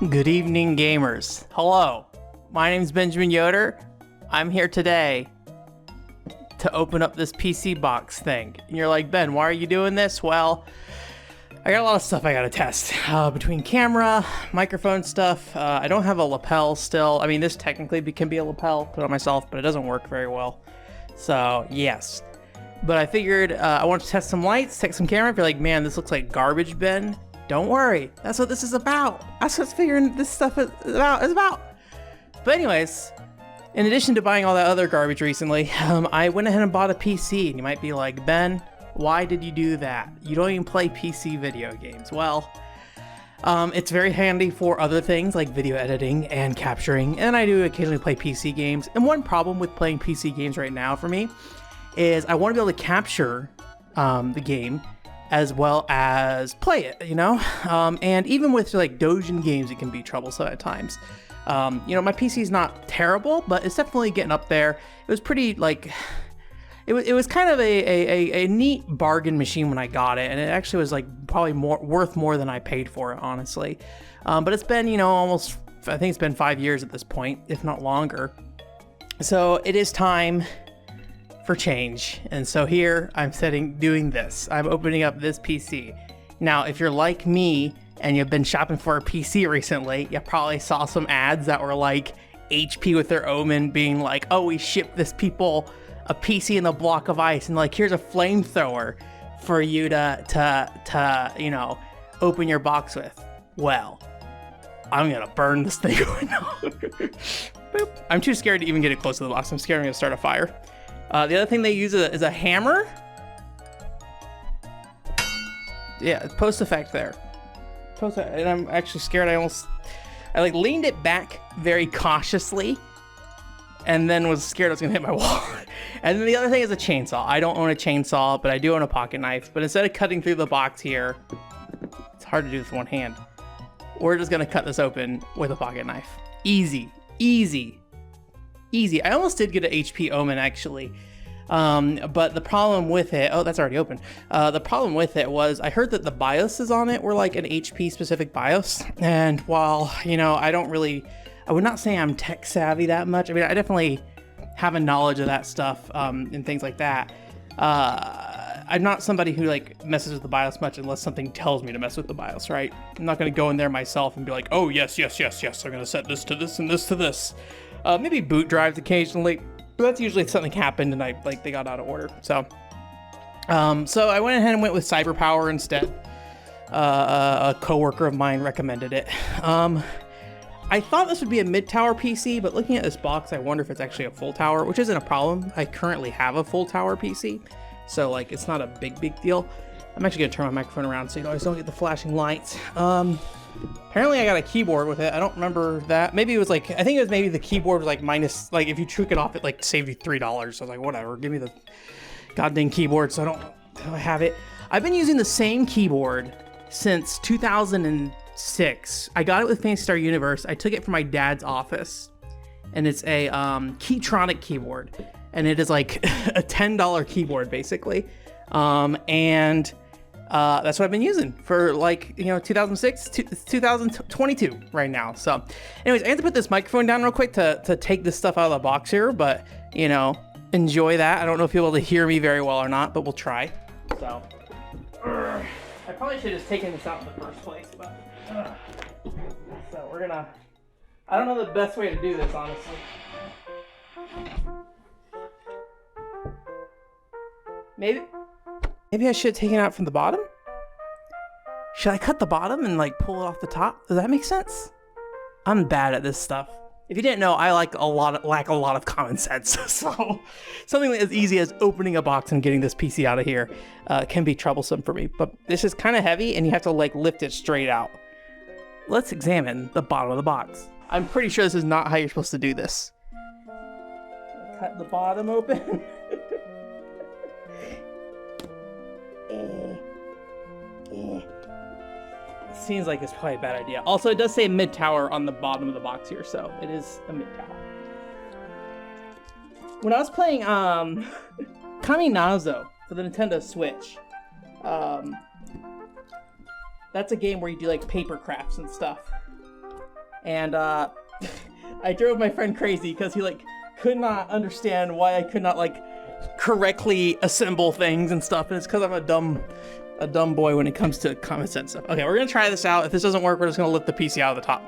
Good evening, gamers. Hello, my name's Benjamin Yoder. I'm here today to open up this PC box thing. And you're like, Ben, why are you doing this? Well, I got a lot of stuff I gotta test. Between camera, microphone stuff. I don't have a lapel still. I mean, this technically can be a lapel, put it on myself, but it doesn't work very well. So, yes. But I figured I wanted to test some lights, take some camera. If you're like, man, this looks like garbage bin, don't worry. That's what this is about. That's what figuring this stuff is about. But anyways, in addition to buying all that other garbage recently, I went ahead and bought a PC. And you might be like, Ben, why did you do that? You don't even play PC video games. Well, it's very handy for other things like video editing and capturing. And I do occasionally play PC games. And one problem with playing PC games right now for me is I want to be able to capture the game as well as play it, you know? And even with like Dojin games, it can be troublesome at times. You know, my PC's not terrible, but it's definitely getting up there. It was pretty like, it was kind of a neat bargain machine when I got it. And it actually was like probably worth more than I paid for it, honestly. But it's been, you know, almost, I think it's been 5 years at this point, if not longer. So it is time for change. And so here I'm doing this. I'm opening up this PC. Now, if you're like me and you've been shopping for a PC recently, you probably saw some ads that were like HP with their Omen being like, oh, we shipped this people a PC in a block of ice, and like, here's a flamethrower for you to you know, open your box with. Well, I'm gonna burn this thing right now. Boop. I'm too scared to even get it close to the box. I'm scared I'm gonna start a fire. The other thing they use is a hammer. Yeah, it's post effect there. And I'm actually scared. I like leaned it back very cautiously and then was scared I was gonna hit my wall. And then the other thing is a chainsaw. I don't own a chainsaw, but I do own a pocket knife. But instead of cutting through the box here, it's hard to do with one hand. We're just gonna cut this open with a pocket knife. Easy, easy. Easy. I almost did get an HP Omen actually, but the problem with it, oh, that's already open. The problem with it was I heard that the BIOSes on it were like an HP specific BIOS, and while, you know, I would not say I'm tech savvy that much. I mean, I definitely have a knowledge of that stuff and things like that. I'm not somebody who like messes with the BIOS much unless something tells me to mess with the BIOS, right? I'm not going to go in there myself and be like, oh, yes, I'm going to set this to this and this to this. Maybe boot drives occasionally, but that's usually something happened and they got out of order. So I went ahead and went with CyberPower instead. A coworker of mine recommended it. I thought this would be a mid-tower PC, but looking at this box, I wonder if it's actually a full tower, which isn't a problem. I currently have a full tower PC, so like it's not a big deal. I'm actually gonna turn my microphone around so you guys don't get the flashing lights. Apparently I got a keyboard with it. I don't remember that. Maybe it was like, I think it was maybe the keyboard was like minus, like if you took it off, it like saved you $3. So I was like, whatever, give me the goddamn keyboard so I don't have it. I've been using the same keyboard since 2006. I got it with Fantasy Star Universe. I took it from my dad's office, and it's a Keytronic keyboard, and it is like a $10 keyboard basically. That's what I've been using for like, you know, 2006 to 2022 right now. So anyways, I had to put this microphone down real quick to take this stuff out of the box here, but you know, enjoy that. I don't know if you'll be able to hear me very well or not, but we'll try. So I probably should have just taken this out in the first place, but so we're gonna, I don't know the best way to do this, honestly. Maybe I should have taken it out from the bottom? Should I cut the bottom and like pull it off the top? Does that make sense? I'm bad at this stuff. If you didn't know, I lack a lot of common sense. So something as easy as opening a box and getting this PC out of here can be troublesome for me. But this is kind of heavy and you have to like lift it straight out. Let's examine the bottom of the box. I'm pretty sure this is not how you're supposed to do this. Cut the bottom open. Seems like it's probably a bad idea. Also, it does say mid-tower on the bottom of the box here, so it is a mid-tower. When I was playing Kaminazo for the Nintendo Switch, that's a game where you do like paper crafts and stuff. And I drove my friend crazy because he like could not understand why I could not like correctly assemble things and stuff. And it's because I'm a dumb boy when it comes to common sense stuff. Okay, we're gonna try this out. If this doesn't work, we're just gonna lift the PC out of the top.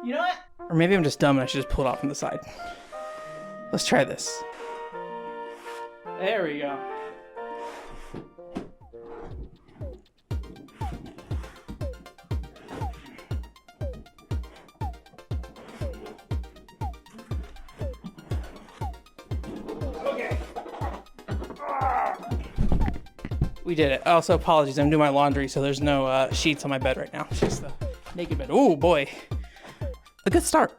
You know what? Or maybe I'm just dumb and I should just pull it off from the side. Let's try this. There we go. Okay. We did it. Also, apologies. I'm doing my laundry, so there's no sheets on my bed right now. It's just the naked bed. Oh boy. A good start.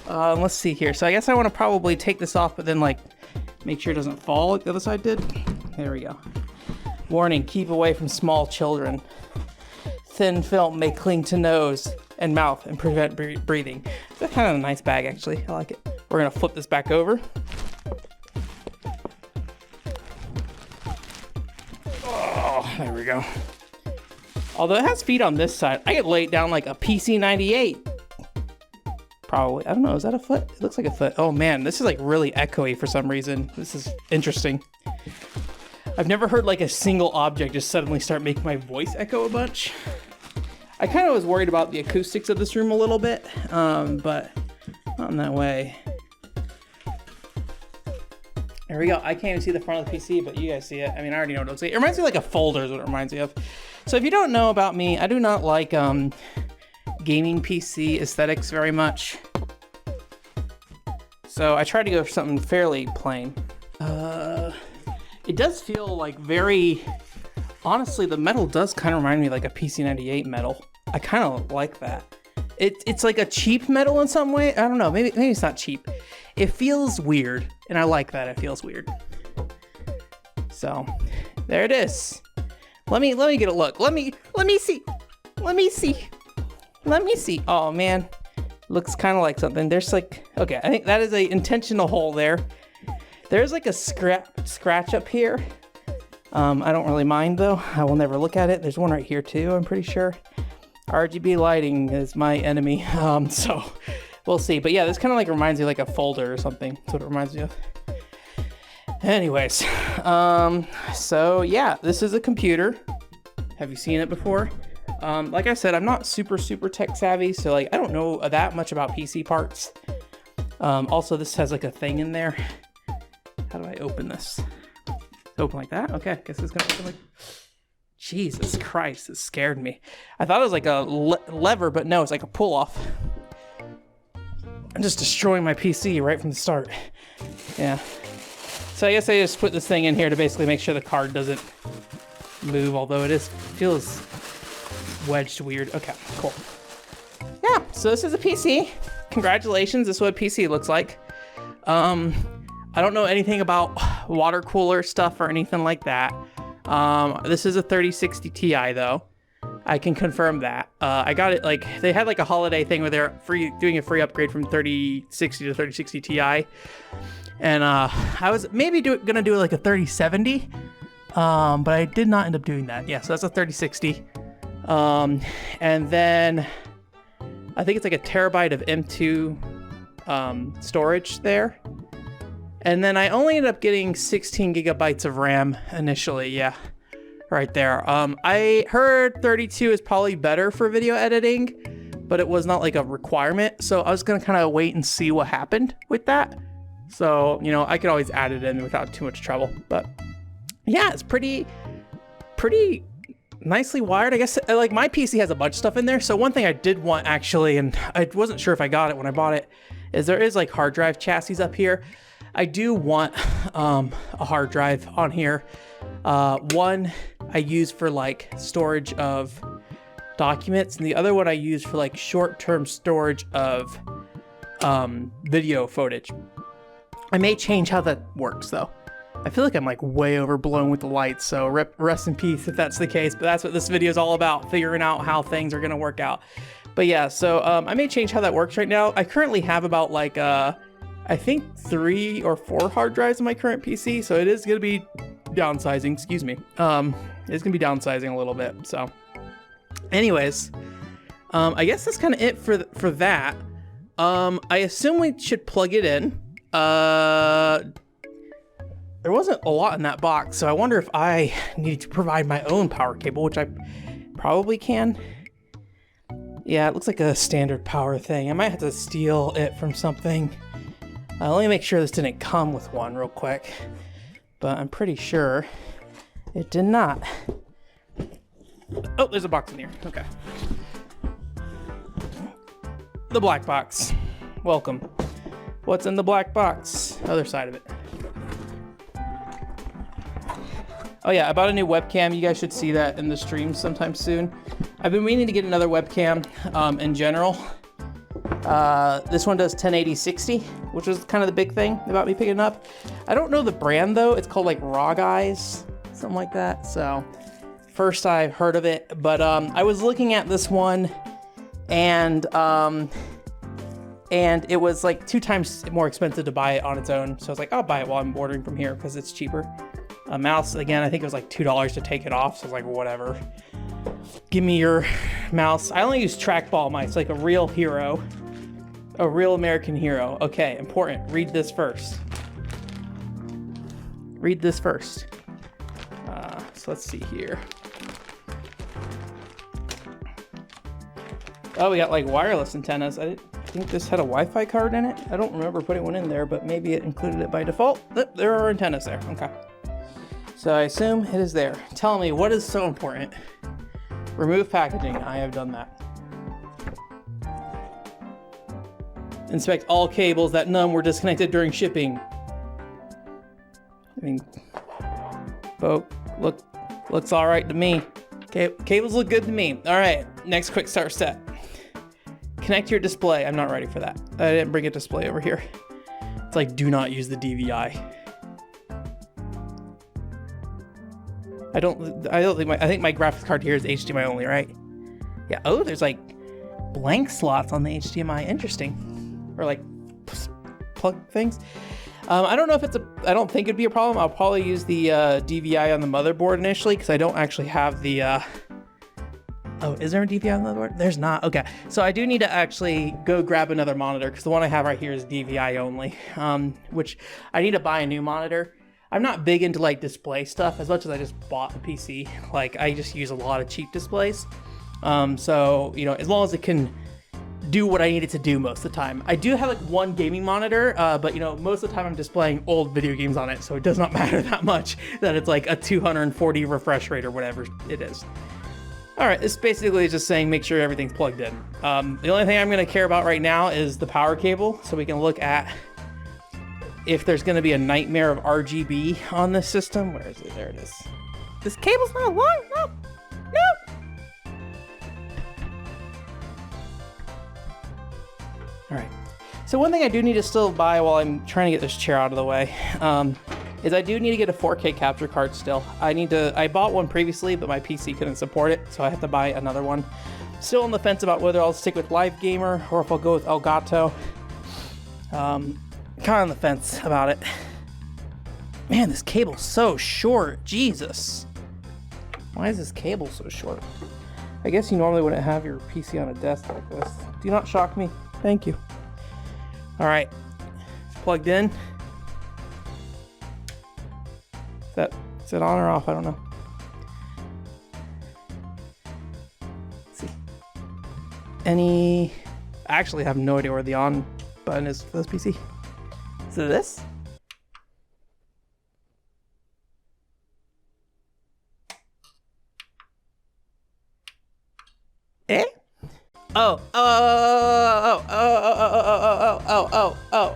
Let's see here. So I guess I want to probably take this off, but then like make sure it doesn't fall like the other side did. There we go. Warning, keep away from small children. Thin film may cling to nose and mouth and prevent breathing. That's kind of a nice bag, actually. I like it. We're gonna flip this back over. Oh, there we go. Although it has feet on this side, I could lay it down like a PC-98. Probably. I don't know. Is that a foot? It looks like a foot. Oh man, this is like really echoey for some reason. This is interesting. I've never heard like a single object just suddenly start making my voice echo a bunch. I kind of was worried about the acoustics of this room a little bit, but not in that way. There we go. I can't even see the front of the PC, but you guys see it. I mean, I already know what it looks like. It reminds me of like a folder is what it reminds me of. So if you don't know about me, I do not like gaming PC aesthetics very much. So I tried to go for something fairly plain. It does feel like very, honestly, the metal does kind of remind me like a PC-98 metal. I kind of like that. It's like a cheap metal in some way. I don't know, maybe it's not cheap. It feels weird, and I like that it feels weird. So, there it is. Let me get a look. Let me see. Let me see. Oh man, looks kind of like something. There's like, okay, I think that is a intentional hole there. There's like a scratch up here. I don't really mind though. I will never look at it. There's one right here too, I'm pretty sure. RGB lighting is my enemy. So we'll see. But yeah, this kind of like reminds me of like a folder or something. That's what it reminds me of. Anyways, so yeah, this is a computer. Have you seen it before? Like I said, I'm not super tech savvy, so like I don't know that much about PC parts. Also, this has like a thing in there. How do I open this? Open like that? Okay, I guess it's gonna open like... Jesus Christ, it scared me. I thought it was like a lever, but no, it's like a pull-off. I'm just destroying my PC right from the start. Yeah. So I guess I just put this thing in here to basically make sure the card doesn't move, although it feels wedged weird. Okay, cool. Yeah, so this is a PC. Congratulations, this is what a PC looks like. I don't know anything about water cooler stuff or anything like that. This is a 3060 Ti though. I can confirm that. I got it like, they had like a holiday thing where they're doing a free upgrade from 3060 to 3060 Ti. And I was maybe gonna do like a 3070, but I did not end up doing that. Yeah, so that's a 3060. And then I think it's like a terabyte of M2 storage there. And then I only ended up getting 16 gigabytes of RAM initially. Yeah, right there. I heard 32 is probably better for video editing, but it was not like a requirement. So I was gonna kind of wait and see what happened with that. So, you know, I could always add it in without too much trouble. But yeah, it's pretty nicely wired. I guess like my PC has a bunch of stuff in there. So one thing I did want actually, and I wasn't sure if I got it when I bought it, is there is like hard drive chassis up here. I do want a hard drive on here. One I use for like storage of documents, and the other one I use for like short-term storage of video footage. I may change how that works though. I feel like I'm like way overblown with the lights, so rest in peace if that's the case, but that's what this video is all about, figuring out how things are gonna work out. But yeah, so I may change how that works right now. I currently have about like, I think 3 or 4 hard drives in my current PC, so it is gonna be downsizing, excuse me. It's gonna be downsizing a little bit, so. Anyways, I guess that's kind of it for that. I assume we should plug it in. There wasn't a lot in that box, so I wonder if I need to provide my own power cable, which I probably can. Yeah, it looks like a standard power thing. I might have to steal it from something. Let me make sure this didn't come with one real quick, but I'm pretty sure it did not. Oh, there's a box in here. Okay. The black box. Welcome. What's in the black box? Other side of it. Oh yeah, I bought a new webcam. You guys should see that in the stream sometime soon. I've been meaning to get another webcam in general. This one does 1080-60, which was kind of the big thing about me picking it up. I don't know the brand though. It's called like Raw Guys, something like that. So first I've heard of it, but I was looking at this one and it was like 2 times more expensive to buy it on its own. So I was like, I'll buy it while I'm ordering from here because it's cheaper. A mouse, again, I think it was like $2 to take it off. So I was like, whatever. Give me your mouse. I only use trackball mice, like a real hero. A real American hero. Okay, important. Read this first. Read this first. So let's see here. Oh, we got like wireless antennas. I think this had a Wi-Fi card in it. I don't remember putting one in there, but maybe it included it by default. There are antennas there. Okay. So I assume it is there. Tell me, what is so important? Remove packaging. I have done that. Inspect all cables that none were disconnected during shipping. I mean, looks all right to me. Cables look good to me. All right, next quick start step. Connect your display. I'm not ready for that. I didn't bring a display over here. It's like, do not use the DVI. I think my graphics card here is HDMI only, right? Yeah. Oh, there's like blank slots on the HDMI. Interesting. Or like plug things. I don't know if I don't think it'd be a problem. I'll probably use the DVI on the motherboard initially because I don't actually have the. Oh, is there a DVI on the motherboard? There's not. Okay. So I do need to actually go grab another monitor because the one I have right here is DVI only, which I need to buy a new monitor. I'm not big into like display stuff as much as I just bought a PC. Like I just use a lot of cheap displays. So, you know, as long as it can do what I need it to do most of the time. I do have like one gaming monitor, but you know, most of the time I'm displaying old video games on it. So it does not matter that much that it's like a 240 refresh rate or whatever it is. All right, this basically is just saying make sure everything's plugged in. The only thing I'm gonna care about right now is the power cable. So we can look at if there's going to be a nightmare of RGB on this system. Where is it? There it is. This cable's not long. No. All right. So one thing I do need to still buy while I'm trying to get this chair out of the way is I do need to get a 4K capture card still. I bought one previously, but my PC couldn't support it, so I have to buy another one. Still on the fence about whether I'll stick with Live Gamer or if I'll go with Elgato. Kind of on the fence about it. Man, this cable's so short. Jesus. Why is this cable so short? I guess you normally wouldn't have your PC on a desk like this. Do not shock me. Thank you. All right. It's plugged in. Is it on or off? I don't know. Let's see. I actually have no idea where the on button is for this PC. Is it this? Eh? Oh,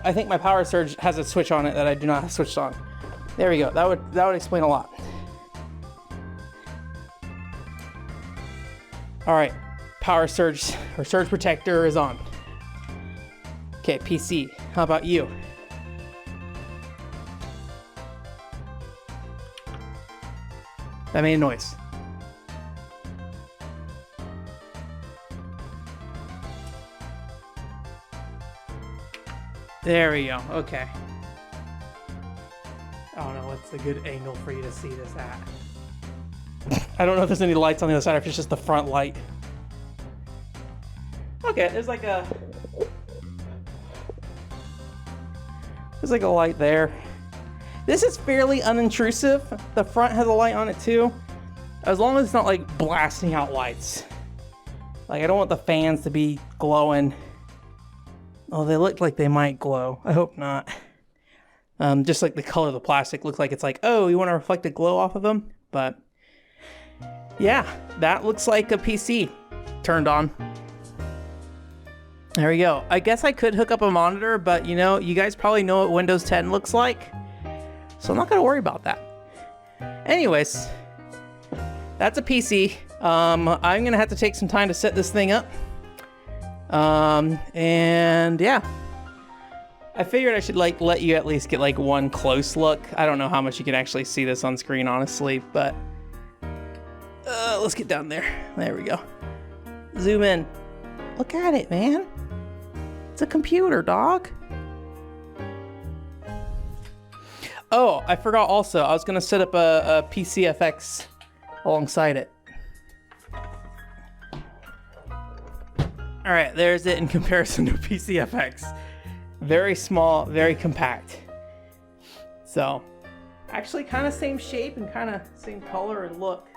I think my power surge has a switch on it that I do not have switched on. There we go. That would explain a lot. All right, power surge or surge protector is on. Okay, PC, how about you? That made a noise. There we go. Okay. I don't know what's a good angle for you to see this at. I don't know if there's any lights on the other side or if it's just the front light. Okay, there's like a light there. This is fairly unintrusive. The front has a light on it too. As long as it's not like blasting out lights. Like I don't want the fans to be glowing. Oh, they look like they might glow. I hope not. Just like the color of the plastic looks like it's like, oh, you want to reflect a glow off of them? But yeah, that looks like a PC turned on. There we go. I guess I could hook up a monitor, but you know, you guys probably know what Windows 10 looks like. So I'm not gonna worry about that. Anyways, that's a PC. I'm gonna have to take some time to set this thing up. And yeah, I figured I should like let you at least get like one close look. I don't know how much you can actually see this on screen, honestly, but let's get down there. There we go. Zoom in. Look at it, man. It's a computer, dog. Oh, I forgot also, I was gonna set up a PCFX alongside it. All right, there's it in comparison to PCFX. Very small, very compact. So, actually kind of same shape and kind of same color and look,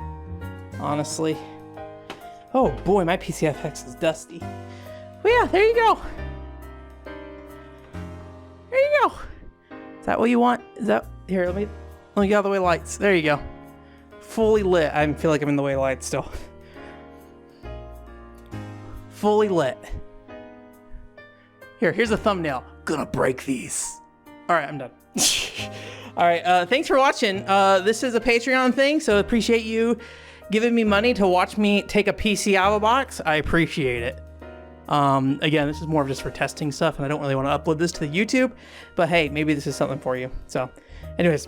honestly. Oh boy, my PCFX is dusty. But yeah, there you go. There you go. Is that what you want? Is that, here, let me get out of the way of lights. There you go. Fully lit. I feel like I'm in the way of lights still. Fully lit. Here's a thumbnail. Gonna break these. All right, I'm done. All right, thanks for watching. This is a Patreon thing, so appreciate you giving me money to watch me take a PC out of a box. I appreciate it. Again, this is more of just for testing stuff, and I don't really want to upload this to the YouTube, but hey, maybe this is something for you. So anyways,